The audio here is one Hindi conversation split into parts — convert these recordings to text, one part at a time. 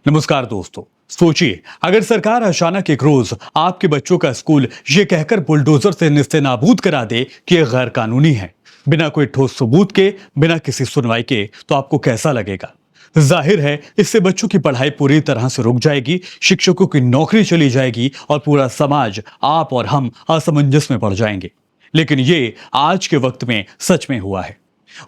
नमस्कार दोस्तों। सोचिए, अगर सरकार अचानक एक रोज आपके बच्चों का स्कूल ये कहकर बुलडोजर से निस्ते-नाबूद करा दे कि यह गैर कानूनी है, बिना कोई ठोस सबूत के, बिना किसी सुनवाई के, तो आपको कैसा लगेगा? जाहिर है, इससे बच्चों की पढ़ाई पूरी तरह से रुक जाएगी, शिक्षकों की नौकरी चली जाएगी और पूरा समाज, आप और हम, असमंजस में पड़ जाएंगे। लेकिन ये आज के वक्त में सच में हुआ है।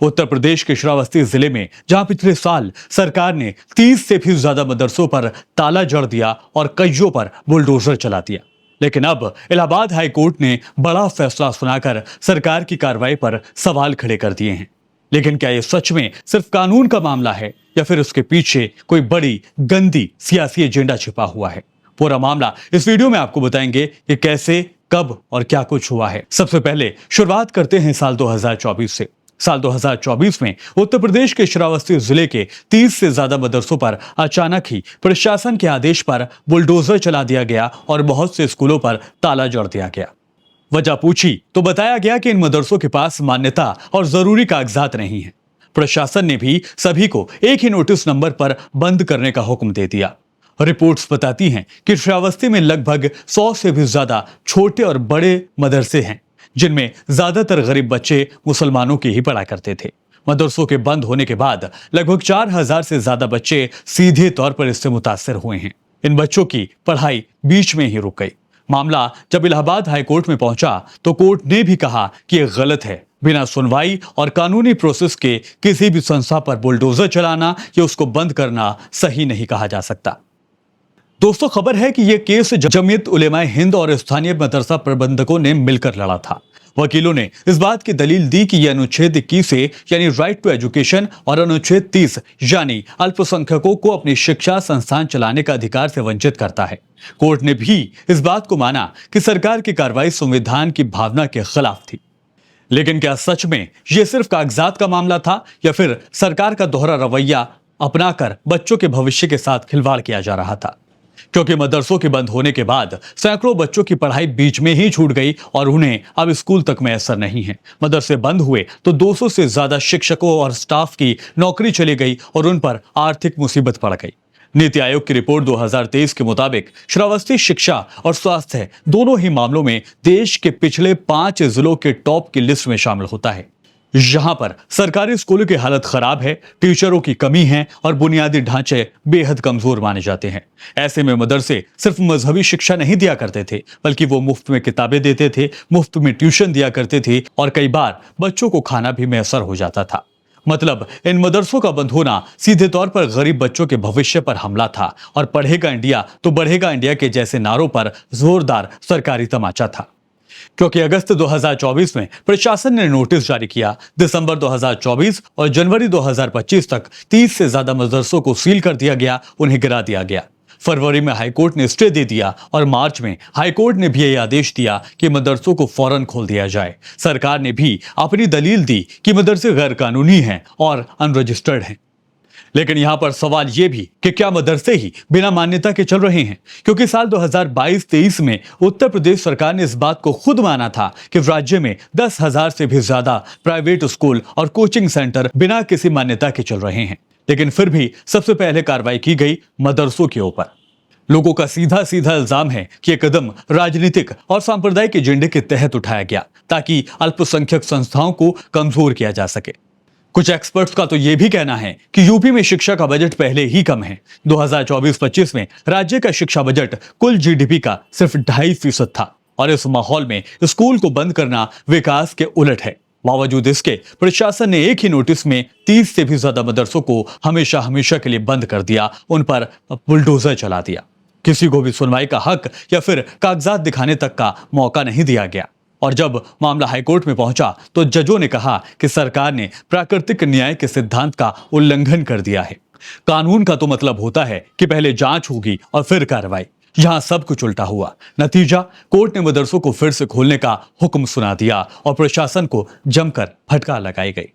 उत्तर प्रदेश के श्रावस्ती जिले में, जहां पिछले साल सरकार ने 30 से भी ज्यादा मदरसों पर ताला जड़ दिया और कईयों पर बुलडोजर चला दिया, लेकिन अब इलाहाबाद हाई कोर्ट ने बड़ा फैसला सुनाकर सरकार की कार्रवाई पर सवाल खड़े कर दिए हैं। लेकिन क्या यह सच में सिर्फ कानून का मामला है या फिर उसके पीछे कोई बड़ी गंदी सियासी एजेंडा छिपा हुआ है? पूरा मामला इस वीडियो में आपको बताएंगे कि कैसे, कब और क्या कुछ हुआ है। सबसे पहले शुरुआत करते हैं साल 2024 से। साल 2024 में उत्तर प्रदेश के श्रावस्ती जिले के 30 से ज्यादा मदरसों पर अचानक ही प्रशासन के आदेश पर बुलडोजर चला दिया गया और बहुत से स्कूलों पर ताला जड़ दिया गया। वजह पूछी तो बताया गया कि इन मदरसों के पास मान्यता और जरूरी कागजात नहीं है। प्रशासन ने भी सभी को एक ही नोटिस नंबर पर बंद करने का हुक्म दे दिया। रिपोर्ट्स बताती हैं कि श्रावस्ती में लगभग 100 से भी ज्यादा छोटे और बड़े मदरसे हैं, जिनमें ज्यादातर गरीब बच्चे मुसलमानों की ही पढ़ा करते थे। मदरसों के बंद होने के बाद लगभग 4000 से ज्यादा बच्चे सीधे तौर पर इससे मुतासिर हुए हैं। इन बच्चों की पढ़ाई बीच में ही रुक गई। मामला जब इलाहाबाद हाई कोर्ट में पहुंचा तो कोर्ट ने भी कहा कि यह गलत है। बिना सुनवाई और कानूनी प्रोसेस के किसी भी संस्था पर बुलडोजर चलाना या उसको बंद करना सही नहीं कहा जा सकता। दोस्तों, खबर है कि यह केस जमीयत उलेमाए हिंद और स्थानीय मदरसा प्रबंधकों ने मिलकर लड़ा था। वकीलों ने इस बात की दलील दी कि यह अनुच्छेद 21 से यानी राइट टू एजुकेशन और अनुच्छेद 30 यानी अल्पसंख्यकों को अपनी शिक्षा संस्थान चलाने का अधिकार से वंचित करता है। कोर्ट ने भी इस बात को माना कि सरकार की कार्रवाई संविधान की भावना के खिलाफ थी। लेकिन क्या सच में यह सिर्फ कागजात का मामला था या फिर सरकार का दोहरा रवैया अपनाकर बच्चों के भविष्य के साथ खिलवाड़ किया जा रहा था? क्योंकि मदरसों के बंद होने के बाद सैकड़ों बच्चों की पढ़ाई बीच में ही छूट गई और उन्हें अब स्कूल तक में असर नहीं है। मदरसे बंद हुए तो 200 से ज्यादा शिक्षकों और स्टाफ की नौकरी चली गई और उन पर आर्थिक मुसीबत पड़ गई। नीति आयोग की रिपोर्ट 2023 के मुताबिक श्रावस्ती शिक्षा और स्वास्थ्य दोनों ही मामलों में देश के पिछले 5 जिलों के टॉप की लिस्ट में शामिल होता है। यहां पर सरकारी स्कूलों की हालत खराब है, टीचरों की कमी है और बुनियादी ढांचे बेहद कमजोर माने जाते हैं। ऐसे में मदरसे सिर्फ मजहबी शिक्षा नहीं दिया करते थे, बल्कि वो मुफ्त में किताबें देते थे, मुफ्त में ट्यूशन दिया करते थे और कई बार बच्चों को खाना भी मैसर हो जाता था। मतलब इन मदरसों का बंद होना सीधे तौर पर गरीब बच्चों के भविष्य पर हमला था और पढ़ेगा इंडिया तो बढ़ेगा इंडिया के जैसे नारों पर जोरदार सरकारी तमाचा था। क्योंकि अगस्त 2024 में प्रशासन ने नोटिस जारी किया, दिसंबर 2024 और जनवरी 2025 तक 30 से ज्यादा मदरसों को सील कर दिया गया, उन्हें गिरा दिया गया। फरवरी में हाईकोर्ट ने स्टे दे दिया और मार्च में हाईकोर्ट ने भी यह आदेश दिया कि मदरसों को फौरन खोल दिया जाए। सरकार ने भी अपनी दलील दी कि मदरसे गैर कानूनी हैं और अनरजिस्टर्ड हैं। लेकिन यहां पर सवाल यह भी कि क्या मदरसे ही बिना मान्यता के चल रहे हैं? क्योंकि साल 2022-23 में उत्तर प्रदेश सरकार ने इस बात को खुद माना था कि राज्य में 10,000 से भी ज्यादा प्राइवेट स्कूल और कोचिंग सेंटर बिना किसी मान्यता के चल रहे हैं। लेकिन फिर भी सबसे पहले कार्रवाई की गई मदरसों के ऊपर। लोगों का सीधा सीधा इल्जाम है कि यह कदम राजनीतिक और सांप्रदायिक एजेंडे के तहत उठाया गया ताकि अल्पसंख्यक संस्थाओं को कमजोर किया जा सके। कुछ एक्सपर्ट्स का तो यह भी कहना है कि यूपी में शिक्षा का बजट पहले ही कम है। 2024-25 में राज्य का शिक्षा बजट कुल जीडीपी का सिर्फ 2.5% था और इस माहौल में स्कूल को बंद करना विकास के उलट है। बावजूद इसके प्रशासन ने एक ही नोटिस में 30 से भी ज्यादा मदरसों को हमेशा हमेशा के लिए बंद कर दिया, उन पर बुलडोजर चला दिया। किसी को भी सुनवाई का हक या फिर कागजात दिखाने तक का मौका नहीं दिया गया। और जब मामला हाईकोर्ट में पहुंचा तो जजों ने कहा कि सरकार ने प्राकृतिक न्याय के सिद्धांत का उल्लंघन कर दिया है। कानून का तो मतलब होता है कि पहले जांच होगी और फिर कार्रवाई। यहां सब कुछ उल्टा हुआ। नतीजा, कोर्ट ने मदरसों को फिर से खोलने का हुक्म सुना दिया और प्रशासन को जमकर फटकार लगाई गई।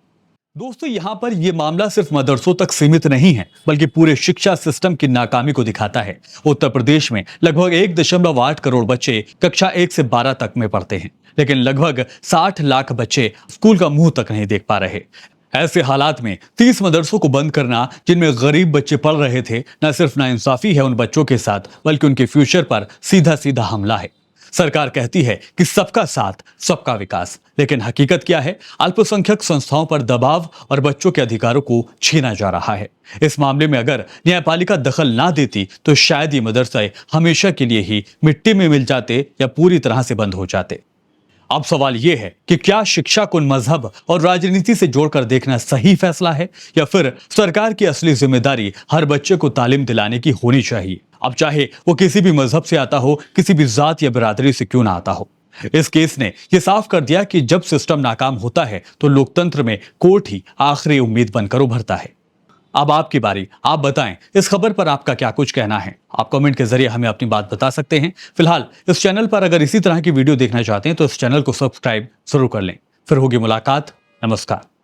दोस्तों, यहां पर यह मामला सिर्फ मदरसों तक सीमित नहीं है, बल्कि पूरे शिक्षा सिस्टम की नाकामी को दिखाता है। उत्तर प्रदेश में लगभग 1.8 करोड़ बच्चे कक्षा 1 से 12 तक में पढ़ते हैं, लेकिन लगभग 60 लाख बच्चे स्कूल का मुंह तक नहीं देख पा रहे। ऐसे हालात में 30 मदरसों को बंद करना जिनमें गरीब बच्चे पढ़ रहे थे, न सिर्फ नाइंसाफी है उन बच्चों के साथ, बल्कि उनके फ्यूचर पर सीधा सीधा हमला है। सरकार कहती है कि सबका साथ सबका विकास, लेकिन हकीकत क्या है? अल्पसंख्यक संस्थाओं पर दबाव और बच्चों के अधिकारों को छीना जा रहा है। इस मामले में अगर न्यायपालिका दखल ना देती तो शायद ये मदरसे हमेशा के लिए ही मिट्टी में मिल जाते या पूरी तरह से बंद हो जाते। अब सवाल यह है कि क्या शिक्षा को मजहब और राजनीति से जोड़कर देखना सही फैसला है, या फिर सरकार की असली जिम्मेदारी हर बच्चे को तालीम दिलाने की होनी चाहिए, अब चाहे वो किसी भी मजहब से आता हो, किसी भी जात या बिरादरी से क्यों ना आता हो। इस केस ने यह साफ कर दिया कि जब सिस्टम नाकाम होता है तो लोकतंत्र में कोर्ट ही आखिरी उम्मीद बनकर उभरता है। अब आपकी बारी, आप बताएं इस खबर पर आपका क्या कुछ कहना है। आप कमेंट के जरिए हमें अपनी बात बता सकते हैं। फिलहाल इस चैनल पर अगर इसी तरह की वीडियो देखना चाहते हैं तो इस चैनल को सब्सक्राइब जरूर कर लें। फिर होगी मुलाकात। नमस्कार।